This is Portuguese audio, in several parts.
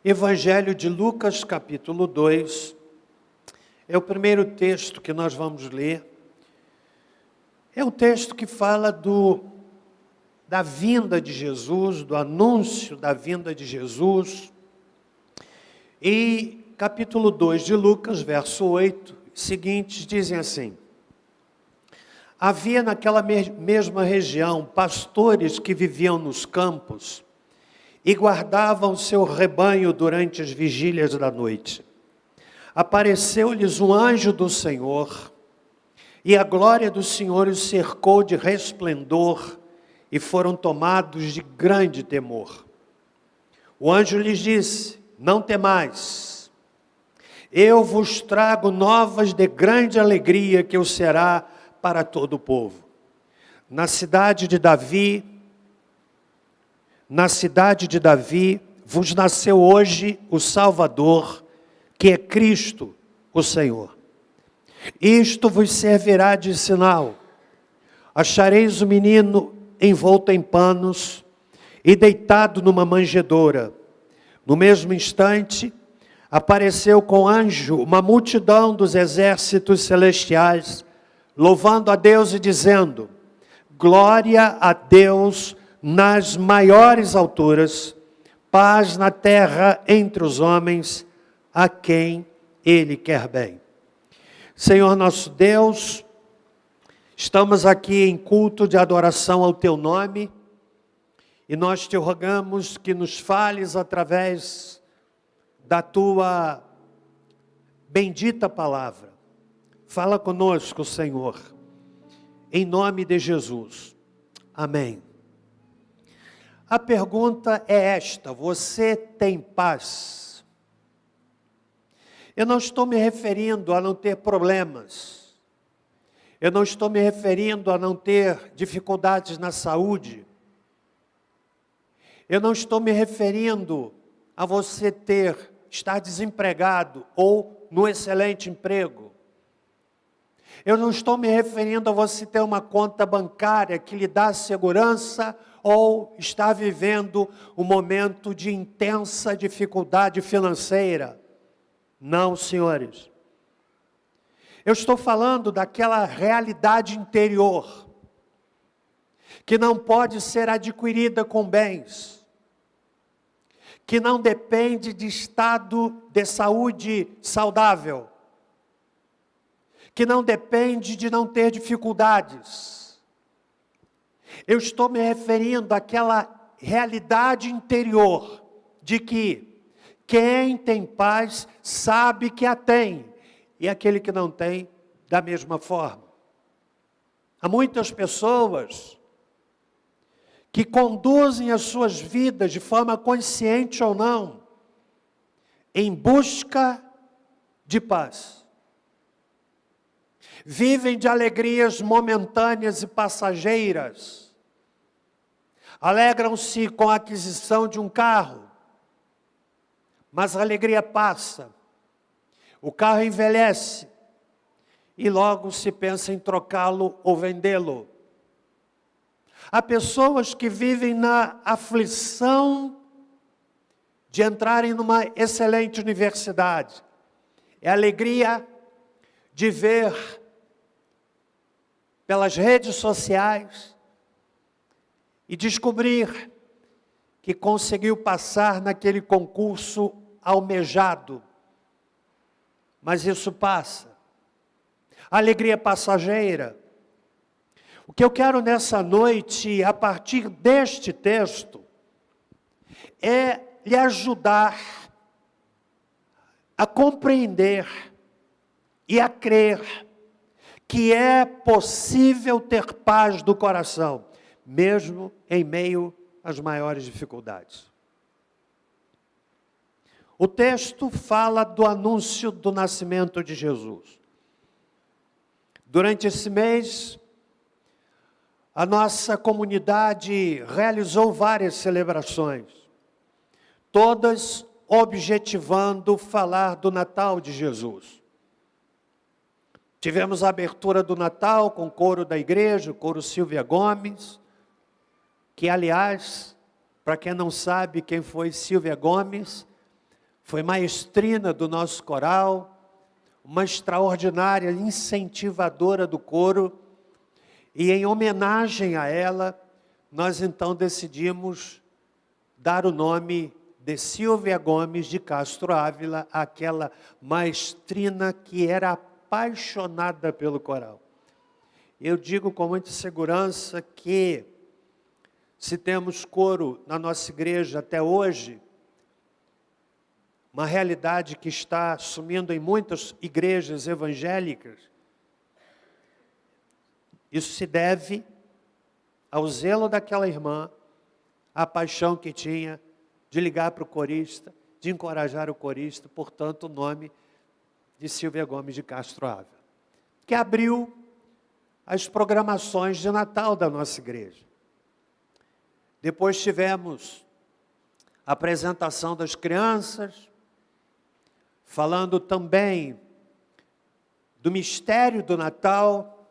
Evangelho de Lucas, capítulo 2, é o primeiro texto que nós vamos ler. É um texto que fala da vinda de Jesus, do anúncio da vinda de Jesus. E capítulo 2 de Lucas, verso 8, seguintes dizem assim: havia naquela mesma região pastores que viviam nos campos e guardavam seu rebanho durante as vigílias da noite. Apareceu-lhes um anjo do Senhor, e a glória do Senhor os cercou de resplendor, e foram tomados de grande temor. O anjo lhes disse: não temais, eu vos trago novas de grande alegria, que o será para todo o povo. Na cidade de Davi vos nasceu hoje o Salvador, que é Cristo, o Senhor. Isto vos servirá de sinal: achareis o menino envolto em panos e deitado numa manjedoura. No mesmo instante, apareceu com anjo uma multidão dos exércitos celestiais, louvando a Deus e dizendo: glória a Deus nas maiores alturas, paz na terra entre os homens, a quem Ele quer bem. Senhor nosso Deus, estamos aqui em culto de adoração ao Teu nome, e nós Te rogamos que nos fales através da Tua bendita palavra. Fala conosco, Senhor, em nome de Jesus. Amém. A pergunta é esta: você tem paz? Eu não estou me referindo a não ter problemas. Eu não estou me referindo a não ter dificuldades na saúde. Eu não estou me referindo a você estar desempregado ou no excelente emprego. Eu não estou me referindo a você ter uma conta bancária que lhe dá segurança ou estar vivendo um momento de intensa dificuldade financeira. Não, senhores. Eu estou falando daquela realidade interior que não pode ser adquirida com bens, que não depende de estado de saúde saudável, que não depende de não ter dificuldades. Eu estou me referindo àquela realidade interior de que quem tem paz sabe que a tem, e aquele que não tem, da mesma forma. Há muitas pessoas que conduzem as suas vidas de forma consciente ou não, em busca de paz. Vivem de alegrias momentâneas e passageiras. Alegram-se com a aquisição de um carro, mas a alegria passa. O carro envelhece e logo se pensa em trocá-lo ou vendê-lo. Há pessoas que vivem na aflição de entrarem numa excelente universidade. É a alegria de ver pelas redes sociais e descobrir que conseguiu passar naquele concurso almejado. Mas isso passa. A alegria é passageira. O que eu quero nessa noite, a partir deste texto, é lhe ajudar a compreender e a crer que é possível ter paz do coração, mesmo em meio às maiores dificuldades. O texto fala do anúncio do nascimento de Jesus. Durante esse mês, a nossa comunidade realizou várias celebrações, todas objetivando falar do Natal de Jesus. Tivemos a abertura do Natal com o coro da igreja, o coro Silvia Gomes, que, aliás, para quem não sabe quem foi Silvia Gomes, foi maestrina do nosso coral, uma extraordinária incentivadora do coro, e em homenagem a ela, nós então decidimos dar o nome de Silvia Gomes de Castro Ávila, aquela maestrina que era apaixonada pelo coral. Eu digo com muita segurança que, se temos coro na nossa igreja até hoje, uma realidade que está sumindo em muitas igrejas evangélicas, isso se deve ao zelo daquela irmã, à paixão que tinha de ligar para o corista, de encorajar o corista, portanto o nome de Silvia Gomes de Castro Ávila, que abriu as programações de Natal da nossa igreja. Depois tivemos a apresentação das crianças, falando também do mistério do Natal.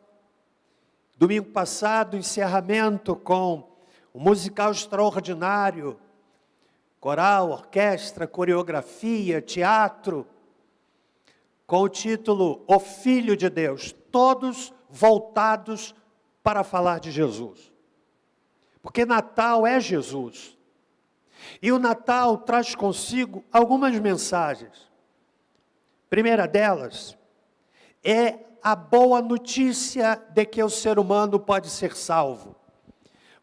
Domingo passado, encerramento com um musical extraordinário, coral, orquestra, coreografia, teatro, com o título O Filho de Deus, todos voltados para falar de Jesus. Porque Natal é Jesus. E o Natal traz consigo algumas mensagens. Primeira delas é a boa notícia de que o ser humano pode ser salvo.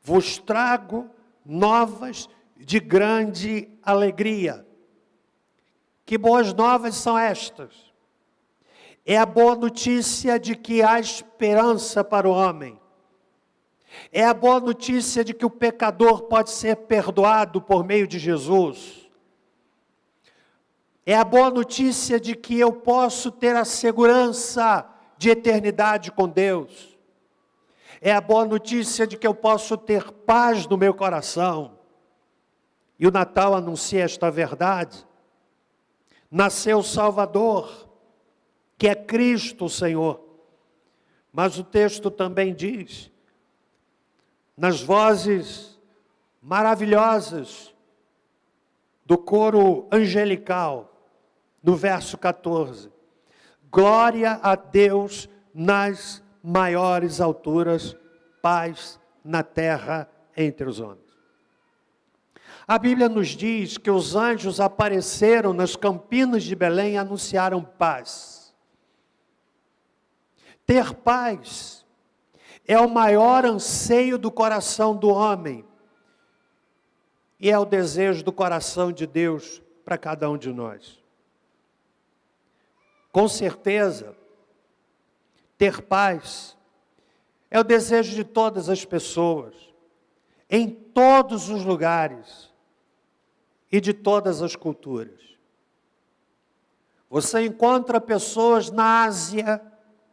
Vos trago novas de grande alegria. Que boas novas são estas? É a boa notícia de que há esperança para o homem. É a boa notícia de que o pecador pode ser perdoado por meio de Jesus. É a boa notícia de que eu posso ter a segurança de eternidade com Deus. É a boa notícia de que eu posso ter paz no meu coração. E o Natal anuncia esta verdade. Nasceu o Salvador, que é Cristo o Senhor. Mas o texto também diz, nas vozes maravilhosas do coro angelical, no verso 14, glória a Deus nas maiores alturas, paz na terra entre os homens. A Bíblia nos diz que os anjos apareceram nas campinas de Belém e anunciaram paz. Ter paz é o maior anseio do coração do homem e é o desejo do coração de Deus para cada um de nós. Com certeza, ter paz é o desejo de todas as pessoas, em todos os lugares e de todas as culturas. Você encontra pessoas na Ásia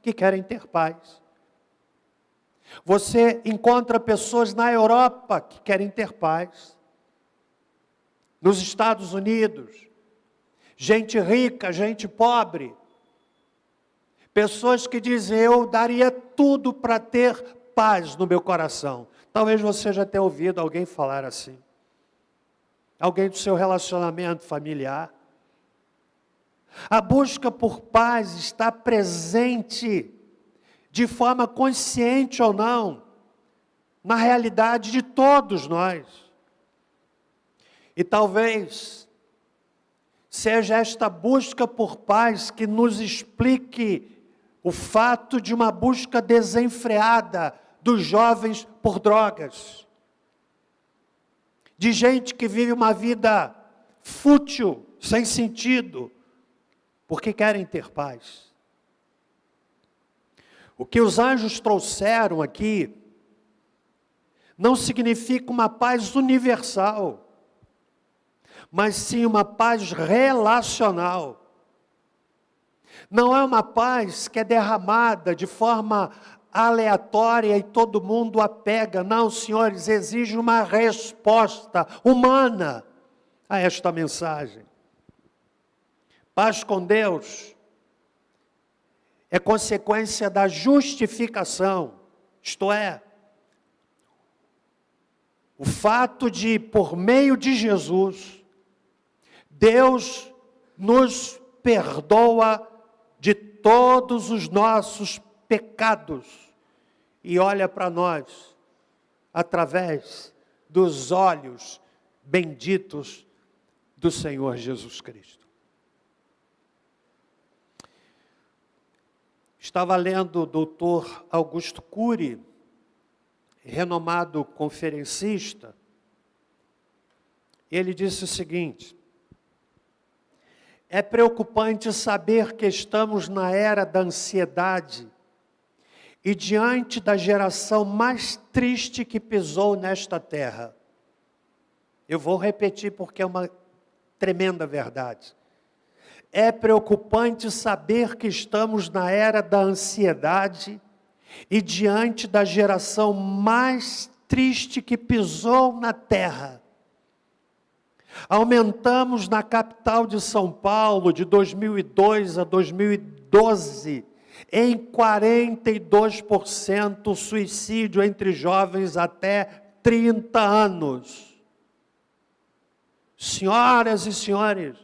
que querem ter paz. Você encontra pessoas na Europa que querem ter paz. Nos Estados Unidos, gente rica, gente pobre. Pessoas que dizem, eu daria tudo para ter paz no meu coração. Talvez você já tenha ouvido alguém falar assim. Alguém do seu relacionamento familiar. A busca por paz está presente, de forma consciente ou não, na realidade de todos nós. E talvez seja esta busca por paz que nos explique o fato de uma busca desenfreada dos jovens por drogas. De gente que vive uma vida fútil, sem sentido, porque querem ter paz. O que os anjos trouxeram aqui não significa uma paz universal, mas sim uma paz relacional. Não é uma paz que é derramada de forma aleatória e todo mundo a pega. Não, senhores, exige uma resposta humana a esta mensagem. Paz com Deus é consequência da justificação, isto é, o fato de, por meio de Jesus, Deus nos perdoa de todos os nossos pecados e olha para nós através dos olhos benditos do Senhor Jesus Cristo. Estava lendo o doutor Augusto Cury, renomado conferencista. Ele disse o seguinte: é preocupante saber que estamos na era da ansiedade e diante da geração mais triste que pisou nesta terra. Eu vou repetir porque é uma tremenda verdade. É preocupante saber que estamos na era da ansiedade e diante da geração mais triste que pisou na terra. Aumentamos na capital de São Paulo, de 2002 a 2012, em 42% o suicídio entre jovens até 30 anos. Senhoras e senhores,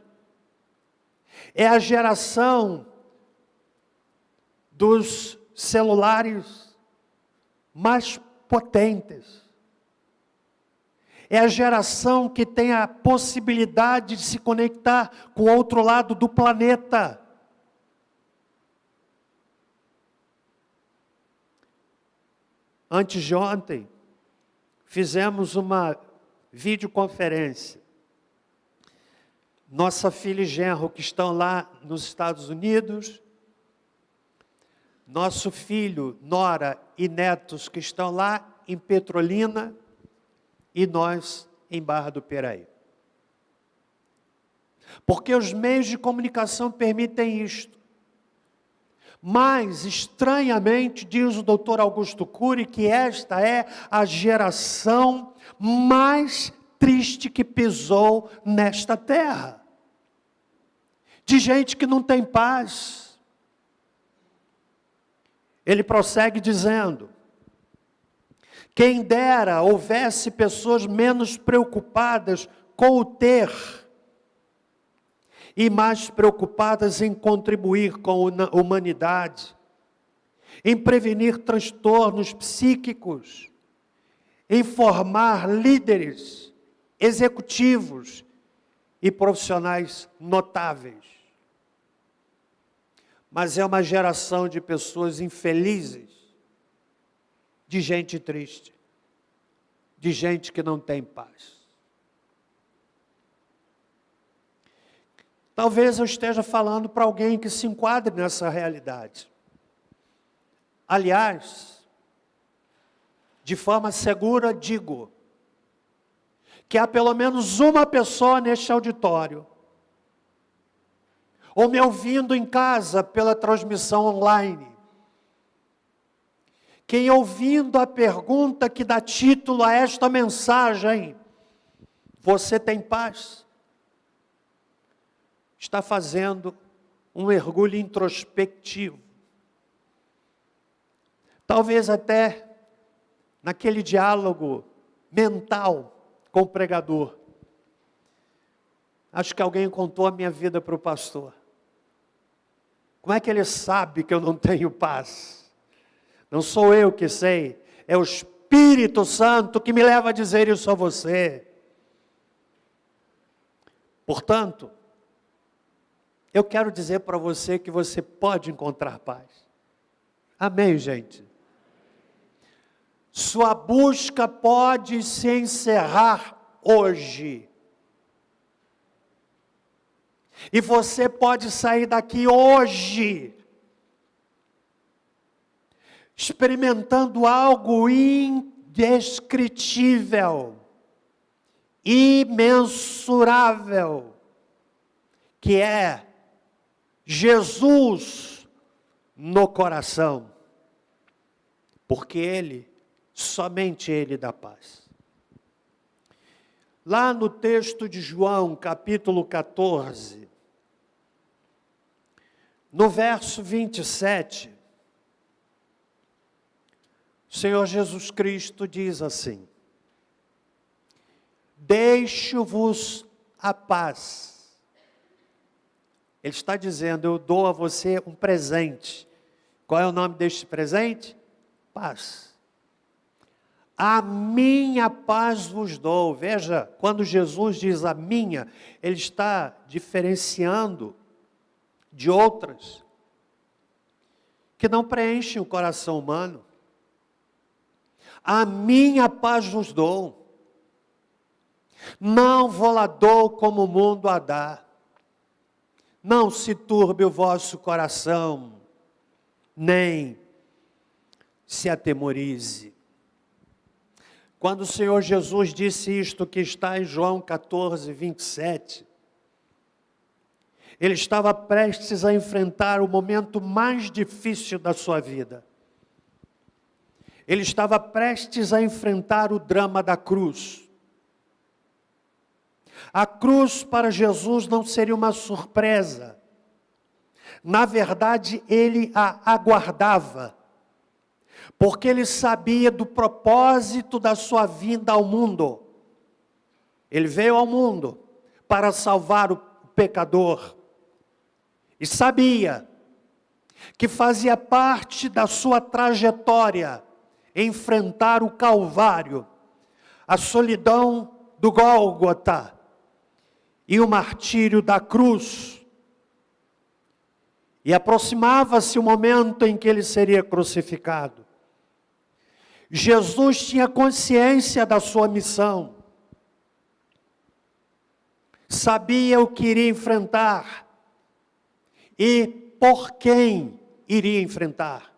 é a geração dos celulares mais potentes. É a geração que tem a possibilidade de se conectar com o outro lado do planeta. Antes de ontem, fizemos uma videoconferência. Nossa filha e genro que estão lá nos Estados Unidos, nosso filho, nora e netos que estão lá em Petrolina e nós em Barra do Piraí. Porque os meios de comunicação permitem isto. Mas, estranhamente, diz o doutor Augusto Cury, que esta é a geração mais triste que pisou nesta terra. De gente que não tem paz. Ele prossegue dizendo: quem dera houvesse pessoas menos preocupadas com o ter e mais preocupadas em contribuir com a humanidade, em prevenir transtornos psíquicos, em formar líderes, executivos e profissionais notáveis. Mas é uma geração de pessoas infelizes, de gente triste, de gente que não tem paz. Talvez eu esteja falando para alguém que se enquadre nessa realidade. Aliás, de forma segura digo, que há pelo menos uma pessoa neste auditório, ou me ouvindo em casa pela transmissão online, quem ouvindo a pergunta que dá título a esta mensagem, você tem paz? Está fazendo um mergulho introspectivo. Talvez até naquele diálogo mental com o pregador. Acho que alguém contou a minha vida para o pastor. Como é que ele sabe que eu não tenho paz? Não sou eu que sei, é o Espírito Santo que me leva a dizer isso a você. Portanto, eu quero dizer para você que você pode encontrar paz. Amém, gente? Sua busca pode se encerrar hoje. E você pode sair daqui hoje, experimentando algo indescritível, imensurável, que é Jesus no coração, porque Ele, somente Ele dá paz. Lá no texto de João, capítulo 14, no verso 27, o Senhor Jesus Cristo diz assim: deixo-vos a paz, Ele está dizendo, eu dou a você um presente. Qual é o nome deste presente? Paz. A minha paz vos dou. Veja, quando Jesus diz a minha, ele está diferenciando de outras que não preenchem o coração humano. A minha paz vos dou. Não vou lá dou como o mundo a dá. Não se turbe o vosso coração, nem se atemorize. Quando o Senhor Jesus disse isto que está em João 14, 27, ele estava prestes a enfrentar o momento mais difícil da sua vida. Ele estava prestes a enfrentar o drama da cruz. A cruz para Jesus não seria uma surpresa. Na verdade, ele a aguardava, porque ele sabia do propósito da sua vinda ao mundo. Ele veio ao mundo para salvar o pecador. E sabia que fazia parte da sua trajetória enfrentar o Calvário, a solidão do Gólgota e o martírio da cruz. E aproximava-se o momento em que ele seria crucificado. Jesus tinha consciência da sua missão. Sabia o que iria enfrentar e por quem iria enfrentar.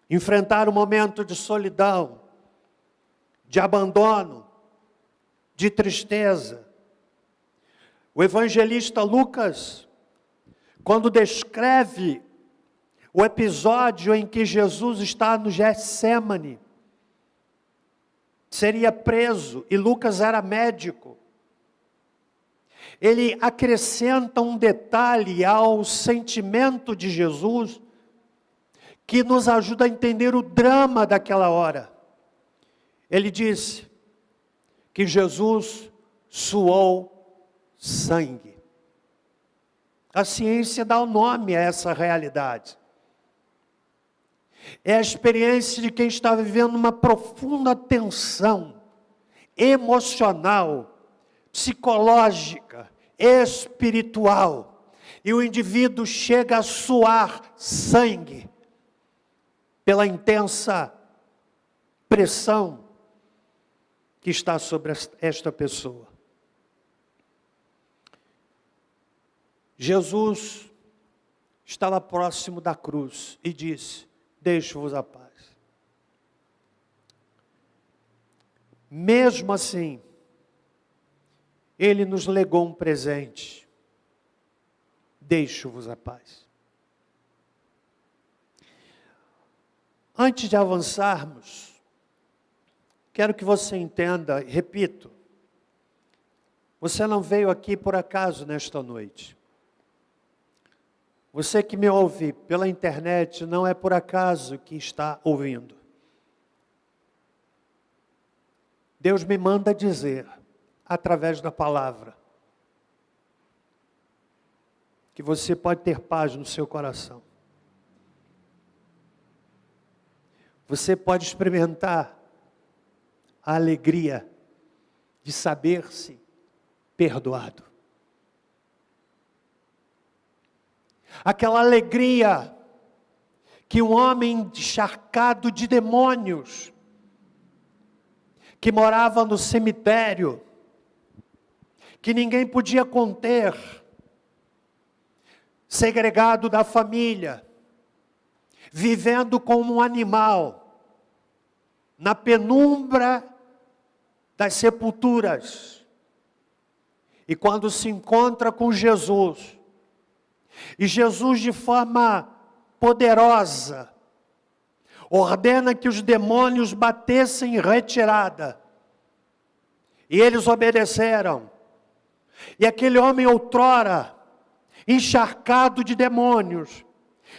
Enfrentar um momento de solidão, de abandono, de tristeza. O evangelista Lucas, quando descreve o episódio em que Jesus está no Getsêmani, seria preso, e Lucas era médico, ele acrescenta um detalhe ao sentimento de Jesus, que nos ajuda a entender o drama daquela hora. Ele disse que Jesus suou sangue. A ciência dá o nome a essa realidade. É a experiência de quem está vivendo uma profunda tensão emocional, psicológica, espiritual. E o indivíduo chega a suar sangue pela intensa pressão que está sobre esta pessoa. Jesus estava próximo da cruz e disse: deixo-vos a paz. Mesmo assim, ele nos legou um presente: deixo-vos a paz. Antes de avançarmos, quero que você entenda, repito, você não veio aqui por acaso nesta noite. Você que me ouve pela internet, não é por acaso que está ouvindo. Deus me manda dizer, através da palavra, que você pode ter paz no seu coração. Você pode experimentar a alegria de saber-se perdoado. Aquela alegria que um homem encharcado de demônios, que morava no cemitério, que ninguém podia conter, segregado da família, vivendo como um animal, na penumbra das sepulturas. E quando se encontra com Jesus, e Jesus de forma poderosa, ordena que os demônios batessem em retirada, e eles obedeceram, e aquele homem outrora, encharcado de demônios,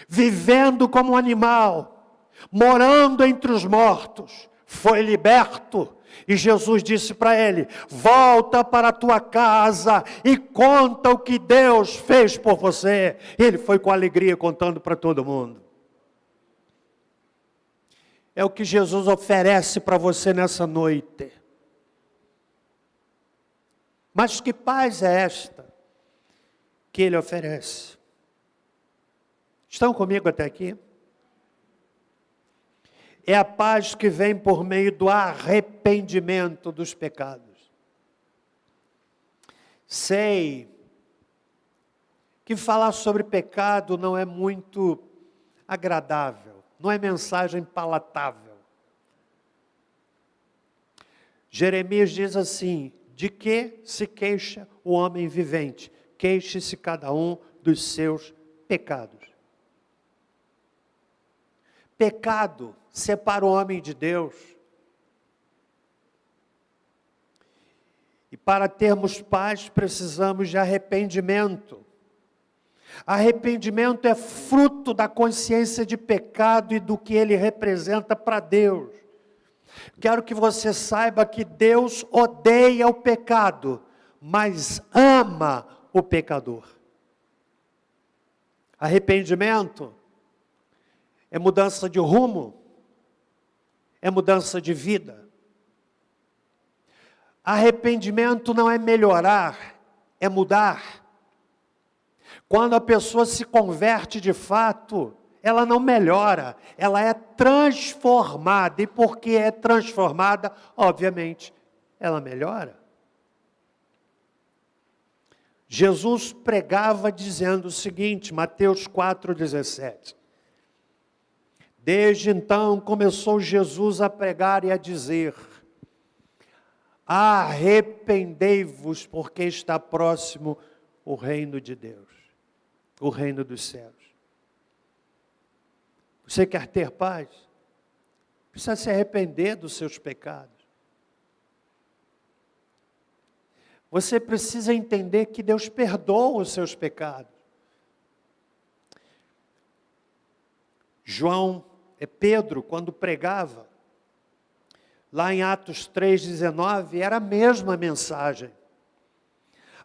vivendo como um animal, morando entre os mortos, foi liberto E Jesus disse para ele: volta para a tua casa e conta o que Deus fez por você. Ele foi com alegria contando para todo mundo. É o que Jesus oferece para você nessa noite. Mas que paz é esta que Ele oferece? Estão comigo até aqui? É a paz que vem por meio do arrependimento dos pecados. Sei que falar sobre pecado não é muito agradável, não é mensagem palatável. Jeremias diz assim: de que se queixa o homem vivente? Queixe-se cada um dos seus pecados. Pecado separa o homem de Deus. E para termos paz, precisamos de arrependimento. Arrependimento é fruto da consciência de pecado e do que ele representa para Deus. Quero que você saiba que Deus odeia o pecado, mas ama o pecador. Arrependimento é mudança de rumo, é mudança de vida. Arrependimento não é melhorar, é mudar. Quando a pessoa se converte de fato, ela não melhora, ela é transformada. E porque é transformada, obviamente, ela melhora. Jesus pregava dizendo o seguinte, Mateus 4,17. Desde então começou Jesus a pregar e a dizer: arrependei-vos, porque está próximo o reino de Deus, o reino dos céus. Você quer ter paz? Precisa se arrepender dos seus pecados. Você precisa entender que Deus perdoa os seus pecados. Pedro, quando pregava, lá em Atos 3,19, era a mesma mensagem.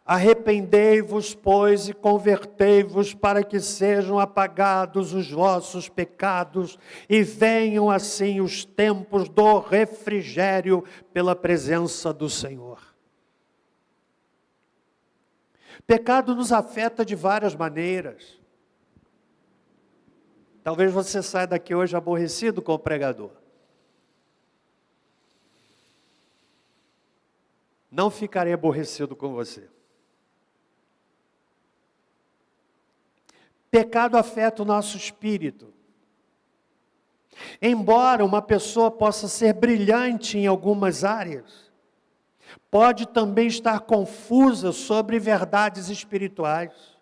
Arrependei-vos, pois, e convertei-vos para que sejam apagados os vossos pecados e venham assim os tempos do refrigério pela presença do Senhor. Pecado nos afeta de várias maneiras. Talvez você saia daqui hoje aborrecido com o pregador. Não ficarei aborrecido com você. Pecado afeta o nosso espírito. Embora uma pessoa possa ser brilhante em algumas áreas, pode também estar confusa sobre verdades espirituais.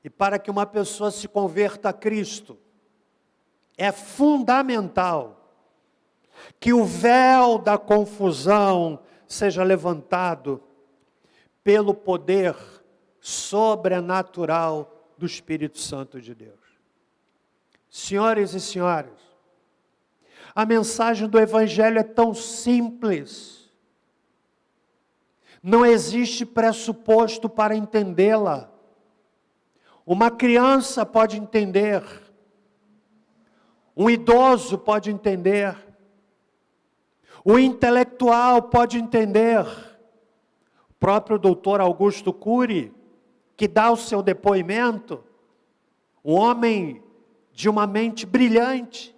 E para que uma pessoa se converta a Cristo, é fundamental que o véu da confusão seja levantado pelo poder sobrenatural do Espírito Santo de Deus. Senhores e senhoras, a mensagem do Evangelho é tão simples. Não existe pressuposto para entendê-la. Uma criança pode entender, um idoso pode entender, o intelectual pode entender. O próprio doutor Augusto Cury, que dá o seu depoimento, um homem de uma mente brilhante,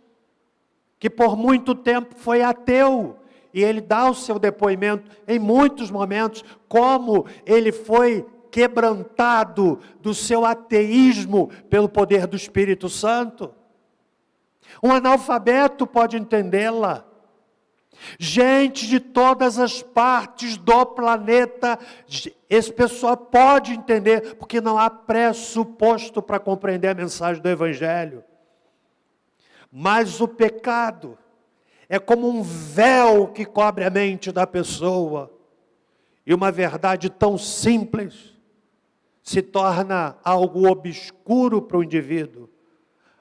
que por muito tempo foi ateu, e ele dá o seu depoimento em muitos momentos, como ele foi quebrantado do seu ateísmo pelo poder do Espírito Santo. Um analfabeto pode entendê-la. Gente de todas as partes do planeta, esse pessoal pode entender, porque não há pressuposto para compreender a mensagem do Evangelho. Mas o pecado é como um véu que cobre a mente da pessoa, e uma verdade tão simples se torna algo obscuro para o indivíduo,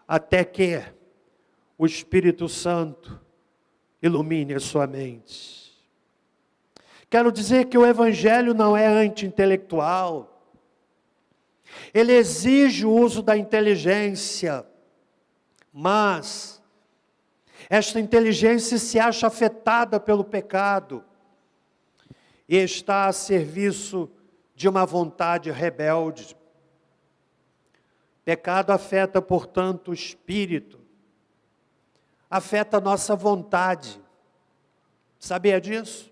até que o Espírito Santo ilumine a sua mente. Quero dizer que o Evangelho não é anti-intelectual. Ele exige o uso da inteligência, mas esta inteligência se acha afetada pelo pecado e está a serviço de uma vontade rebelde. Pecado afeta, portanto, o espírito, afeta a nossa vontade. Sabia disso?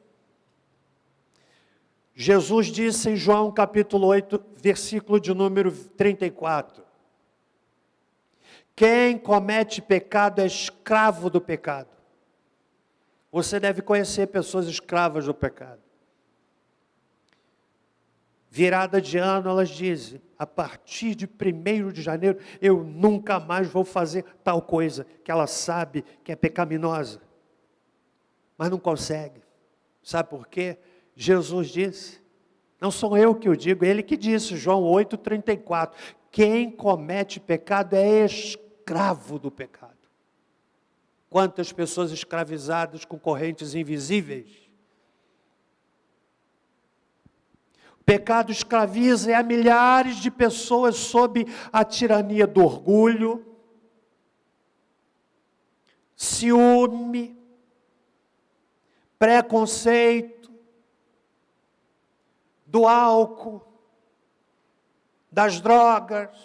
Jesus disse em João capítulo 8, versículo de número 34. Quem comete pecado é escravo do pecado. Você deve conhecer pessoas escravas do pecado. Virada de ano, elas dizem, a partir de 1º de janeiro, eu nunca mais vou fazer tal coisa, que ela sabe que é pecaminosa. Mas não consegue. Sabe por quê? Jesus disse, não sou eu que o digo, é Ele que disse, João 8,34, quem comete pecado é escravo do pecado. Quantas pessoas escravizadas com correntes invisíveis. O pecado escraviza a milhares de pessoas sob a tirania do orgulho, ciúme, preconceito, do álcool, das drogas,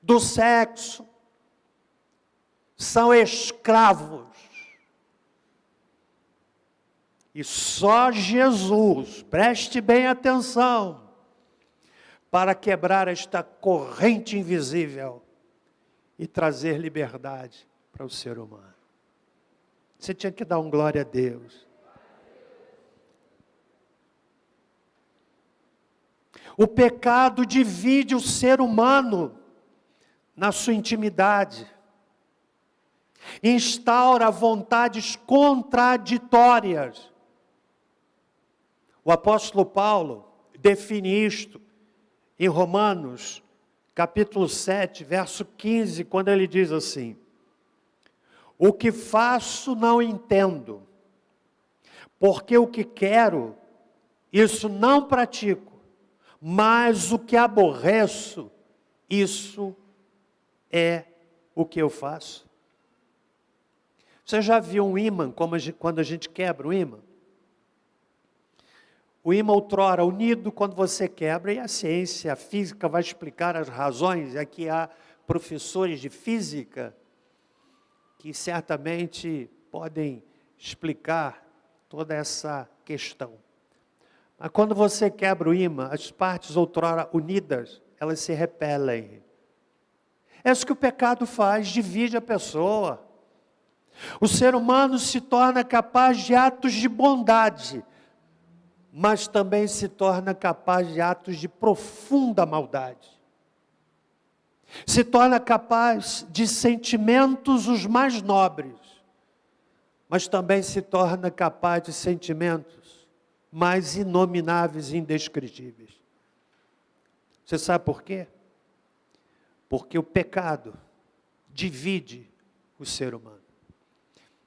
do sexo. São escravos. E só Jesus, preste bem atenção, para quebrar esta corrente invisível e trazer liberdade para o ser humano. Você tinha que dar um glória a Deus. O pecado divide o ser humano na sua intimidade. Instaura vontades contraditórias. O apóstolo Paulo define isto em Romanos, capítulo 7, verso 15, quando ele diz assim: o que faço não entendo, porque o que quero, isso não pratico, mas o que aborreço, isso é o que eu faço. Você já viu um ímã, quando a gente quebra um ímã? O ímã outrora unido, quando você quebra, e a ciência, a física vai explicar as razões, e aqui há professores de física que certamente podem explicar toda essa questão. Mas quando você quebra o ímã, as partes outrora unidas, elas se repelem. É isso que o pecado faz, divide a pessoa. O ser humano se torna capaz de atos de bondade, mas também se torna capaz de atos de profunda maldade. Se torna capaz de sentimentos os mais nobres, mas também se torna capaz de sentimentos mais inomináveis e indescritíveis. Você sabe por quê? Porque o pecado divide o ser humano.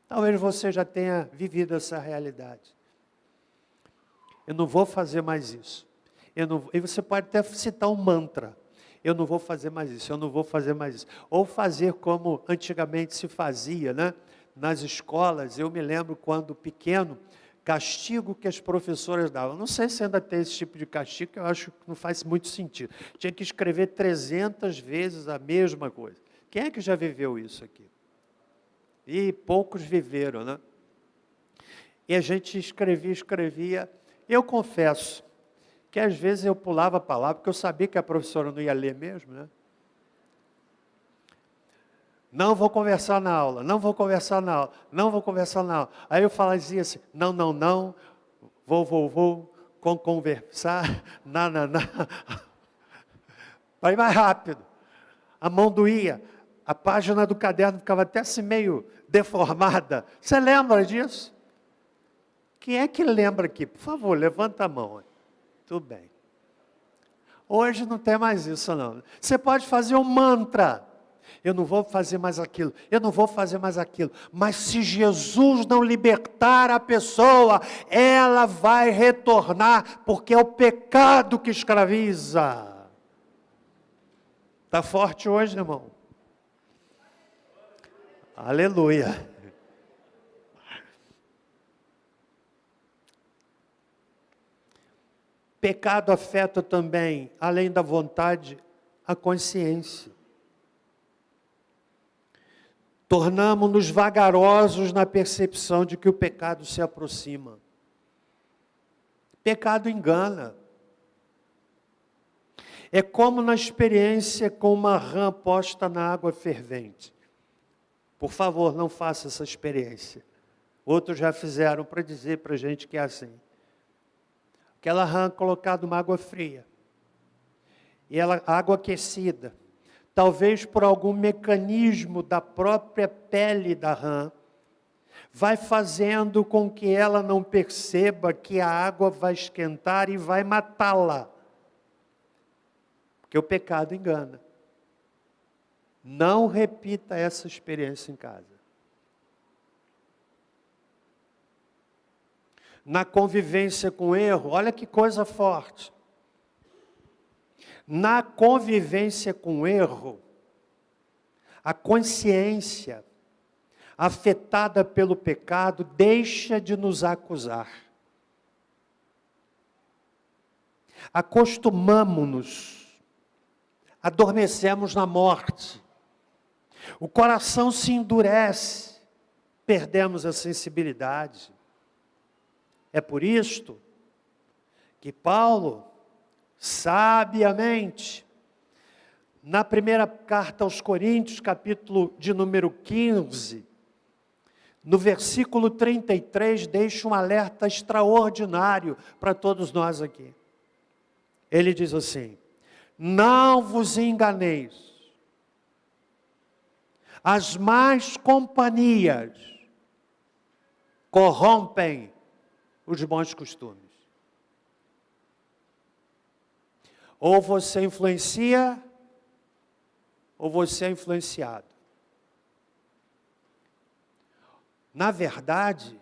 Talvez você já tenha vivido essa realidade. Eu não vou fazer mais isso. E você pode até citar um mantra. Eu não vou fazer mais isso, eu não vou fazer mais isso. Ou fazer como antigamente se fazia, né? Nas escolas, eu me lembro quando pequeno, castigo que as professoras davam. Não sei se ainda tem esse tipo de castigo, que eu acho que não faz muito sentido. Tinha que escrever 300 vezes a mesma coisa. Quem é que já viveu isso aqui? E poucos viveram, né? E a gente escrevia. Eu confesso que às vezes eu pulava a palavra, porque eu sabia que a professora não ia ler mesmo, né? Não vou conversar na aula, não vou conversar na aula, não vou conversar na aula. Aí eu fazia assim, não, vou, com conversar, na. Vai mais rápido. A mão doía, a página do caderno ficava até assim meio deformada. Você lembra disso? Quem é que lembra aqui? Por favor, levanta a mão. Tudo bem. Hoje não tem mais isso, não. Você pode fazer um mantra. Eu não vou fazer mais aquilo, eu não vou fazer mais aquilo. Mas se Jesus não libertar a pessoa, ela vai retornar, porque é o pecado que escraviza. Está forte hoje, irmão? Aleluia. Pecado afeta também, além da vontade, a consciência. Tornamo-nos vagarosos na percepção de que o pecado se aproxima. Pecado engana. É como na experiência com uma rã posta na água fervente. Por favor, não faça essa experiência. Outros já fizeram para dizer para a gente que é assim. Aquela rã colocada numa água fria. E ela, água aquecida. Talvez por algum mecanismo da própria pele da rã, vai fazendo com que ela não perceba que a água vai esquentar e vai matá-la. Porque o pecado engana. Não repita essa experiência em casa. Na convivência com o erro, olha que coisa forte. Na convivência com o erro, a consciência afetada pelo pecado deixa de nos acusar. Acostumamo-nos, adormecemos na morte. O coração se endurece, perdemos a sensibilidade. É por isto que Paulo, sabiamente, na primeira carta aos Coríntios, capítulo de número 15, no versículo 33, deixa um alerta extraordinário para todos nós aqui. Ele diz assim: não vos enganeis, as más companhias corrompem os bons costumes. Ou você influencia, ou você é influenciado. Na verdade,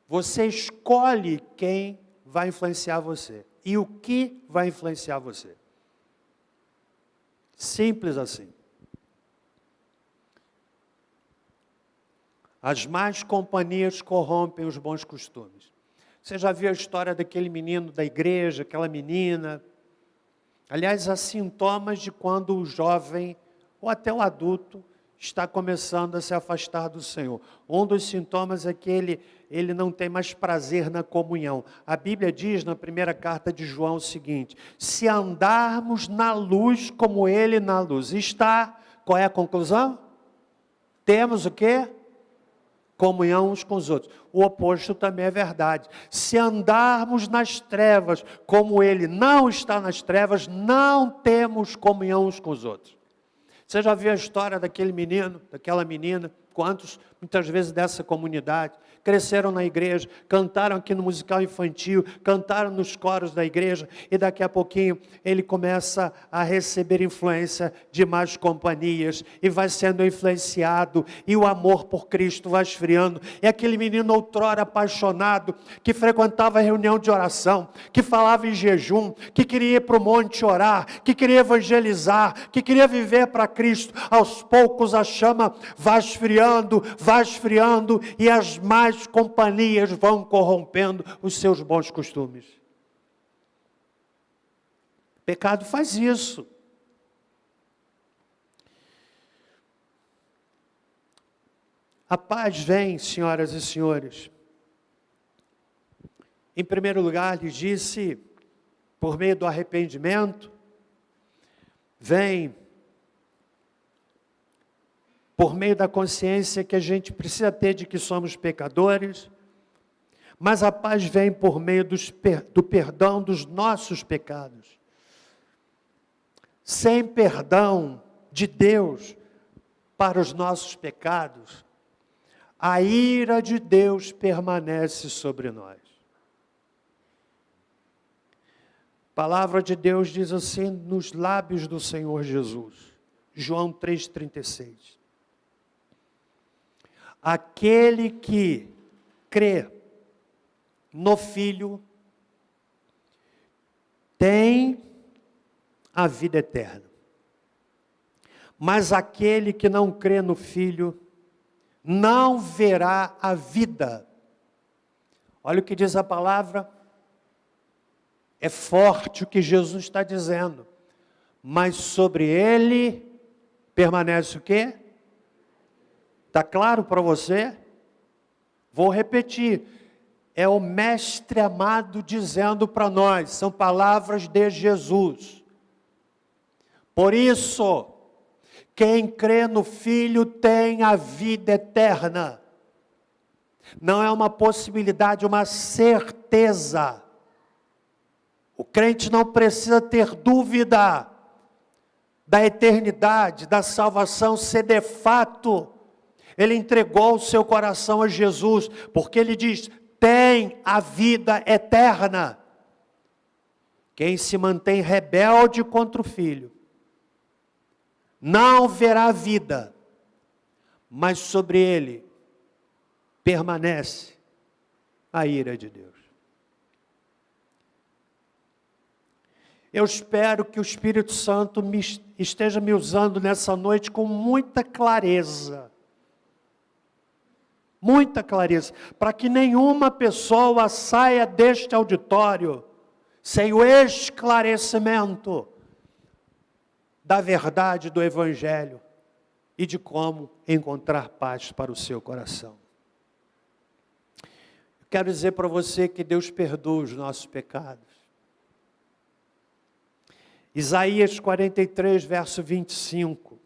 você escolhe quem vai influenciar você e o que vai influenciar você. Simples assim. As más companhias corrompem os bons costumes. Você já viu a história daquele menino da igreja, aquela menina? Aliás, há sintomas de quando o jovem, ou até o adulto, está começando a se afastar do Senhor. Um dos sintomas é que ele não tem mais prazer na comunhão. A Bíblia diz na primeira carta de João o seguinte: se andarmos na luz como Ele na luz está, qual é a conclusão? Temos o quê? Comunhão uns com os outros. O oposto também é verdade. Se andarmos nas trevas, como Ele não está nas trevas, não temos comunhão uns com os outros. Você já viu a história daquele menino, daquela menina? Quantos, muitas vezes dessa comunidade, cresceram na igreja, cantaram aqui no musical infantil, cantaram nos coros da igreja, e daqui a pouquinho ele começa a receber influência de más companhias, e vai sendo influenciado, e o amor por Cristo vai esfriando. É aquele menino outrora apaixonado, que frequentava a reunião de oração, que falava em jejum, que queria ir para o monte orar, que queria evangelizar, que queria viver para Cristo. Aos poucos a chama vai esfriando, e as más companhias vão corrompendo os seus bons costumes. O pecado faz isso. A paz vem, senhoras e senhores. Em primeiro lugar, lhe disse, por meio do arrependimento, vem por meio da consciência que a gente precisa ter de que somos pecadores, mas a paz vem por meio do perdão dos nossos pecados. Sem perdão de Deus para os nossos pecados, a ira de Deus permanece sobre nós. A palavra de Deus diz assim nos lábios do Senhor Jesus: João 3,36. Aquele que crê no Filho tem a vida eterna. Mas aquele que não crê no Filho não verá a vida. Olha o que diz a palavra. É forte o que Jesus está dizendo. Mas sobre ele permanece o quê? Está claro para você? Vou repetir. É o Mestre amado dizendo para nós. São palavras de Jesus. Por isso, quem crê no Filho tem a vida eterna. Não é uma possibilidade, uma certeza. O crente não precisa ter dúvida da eternidade, da salvação, se de fato ele entregou o seu coração a Jesus, porque ele diz, tem a vida eterna. Quem se mantém rebelde contra o Filho, não verá vida, mas sobre ele permanece a ira de Deus. Eu espero que o Espírito Santo esteja me usando nessa noite com muita clareza, para que nenhuma pessoa saia deste auditório sem o esclarecimento da verdade do Evangelho e de como encontrar paz para o seu coração. Eu quero dizer para você que Deus perdoa os nossos pecados. Isaías 43, verso 25.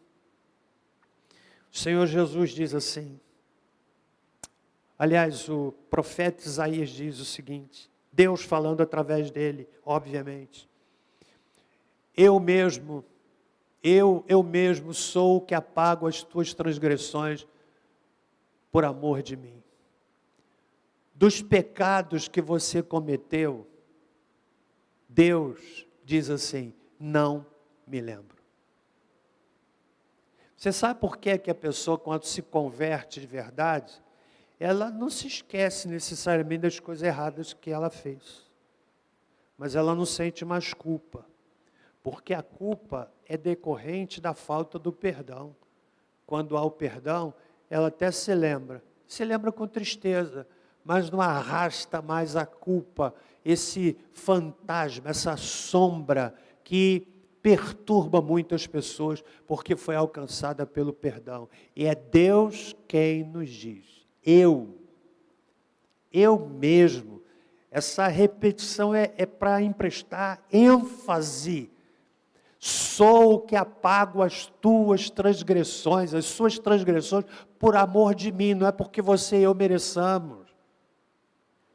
O Senhor Jesus diz assim. Aliás, o profeta Isaías diz o seguinte. Deus falando através dele, obviamente. Eu mesmo sou o que apago as tuas transgressões por amor de mim. Dos pecados que você cometeu, Deus diz assim, não me lembro. Você sabe por que a pessoa, quando se converte de verdade, ela não se esquece necessariamente das coisas erradas que ela fez, mas ela não sente mais culpa, porque a culpa é decorrente da falta do perdão. Quando há o perdão, ela até se lembra com tristeza, mas não arrasta mais a culpa, esse fantasma, essa sombra que perturba muitas pessoas, porque foi alcançada pelo perdão. E é Deus quem nos diz, eu mesmo, essa repetição é para emprestar ênfase. Sou o que apago as tuas transgressões, as suas transgressões, por amor de mim, não é porque você e eu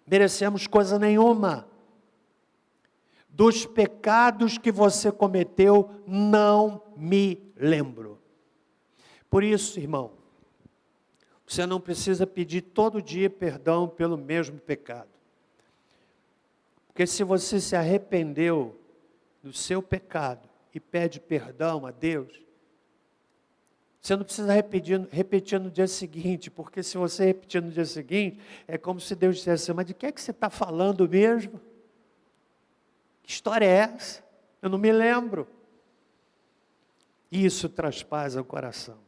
merecemos coisa nenhuma. Dos pecados que você cometeu, não me lembro. Por isso, irmão, você não precisa pedir todo dia perdão pelo mesmo pecado. Porque se você se arrependeu do seu pecado e pede perdão a Deus, você não precisa repetir no dia seguinte, porque se você repetir no dia seguinte, é como se Deus dissesse assim, mas de que é que você está falando mesmo? Que história é essa? Eu não me lembro. Isso traz paz ao coração.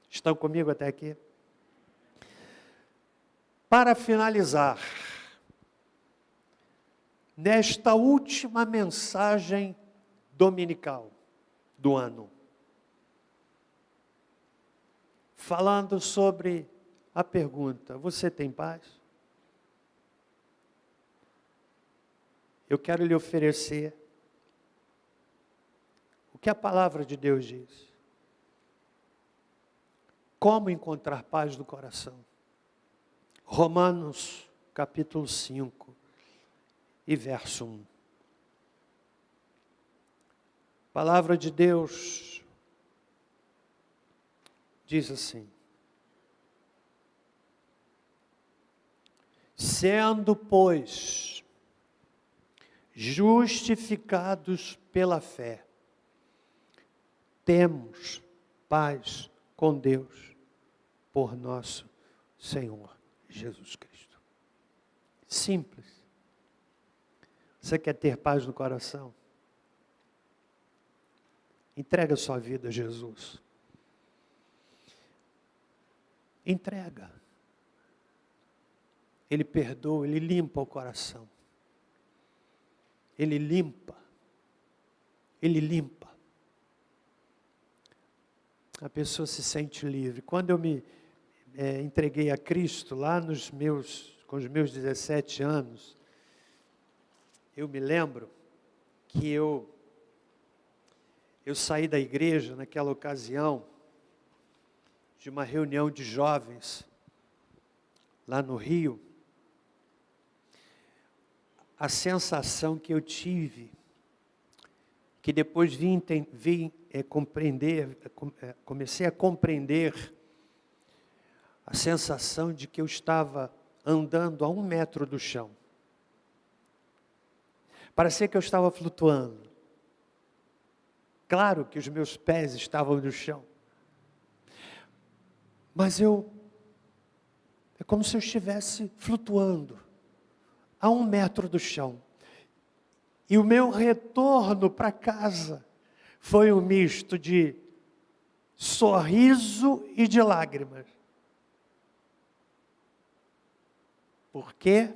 Estão comigo até aqui? Para finalizar, nesta última mensagem dominical do ano, falando sobre a pergunta, você tem paz? Eu quero lhe oferecer o que a palavra de Deus diz. Como encontrar paz no coração? Romanos, capítulo 5 e verso 1. A palavra de Deus diz assim: sendo, pois, justificados pela fé, temos paz com Deus por nosso Senhor Jesus Cristo. Simples. Você quer ter paz no coração? Entrega a sua vida a Jesus. Entrega. Ele perdoa, Ele limpa o coração. Ele limpa. Ele limpa. A pessoa se sente livre. Quando eu me entreguei a Cristo, lá com os meus 17 anos, eu me lembro que eu saí da igreja naquela ocasião, de uma reunião de jovens, lá no Rio. A sensação que eu tive, que depois comecei a compreender, a sensação de que eu estava andando a 1 metro do chão. Parecia que eu estava flutuando. Claro que os meus pés estavam no chão. Mas é como se eu estivesse flutuando a 1 metro do chão. E o meu retorno para casa foi um misto de sorriso e de lágrimas. Porque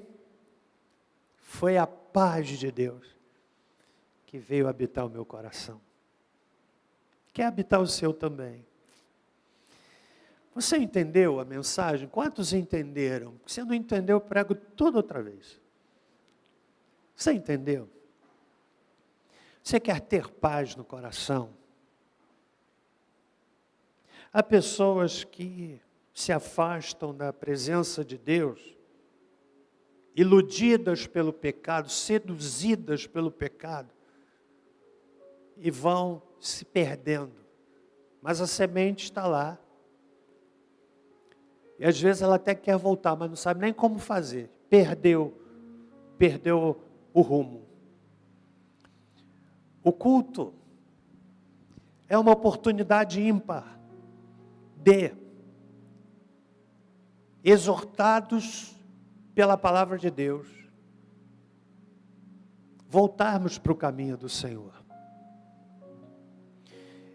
foi a paz de Deus que veio habitar o meu coração. Quer habitar o seu também. Você entendeu a mensagem? Quantos entenderam? Se não entendeu, eu prego tudo outra vez. Você entendeu? Você quer ter paz no coração? Há pessoas que se afastam da presença de Deus, iludidas pelo pecado, seduzidas pelo pecado, e vão se perdendo. Mas a semente está lá. E às vezes ela até quer voltar, mas não sabe nem como fazer. Perdeu o rumo. O culto é uma oportunidade ímpar de, exortados pela palavra de Deus, voltarmos para o caminho do Senhor.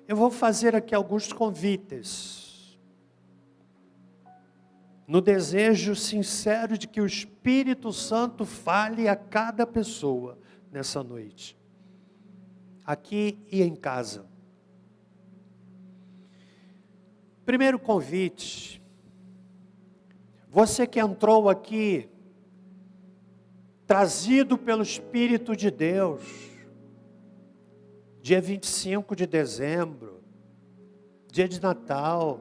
Eu vou fazer aqui alguns convites, no desejo sincero de que o Espírito Santo fale a cada pessoa nessa noite, aqui e em casa. Primeiro convite, você que entrou aqui, trazido pelo Espírito de Deus, dia 25 de dezembro, dia de Natal,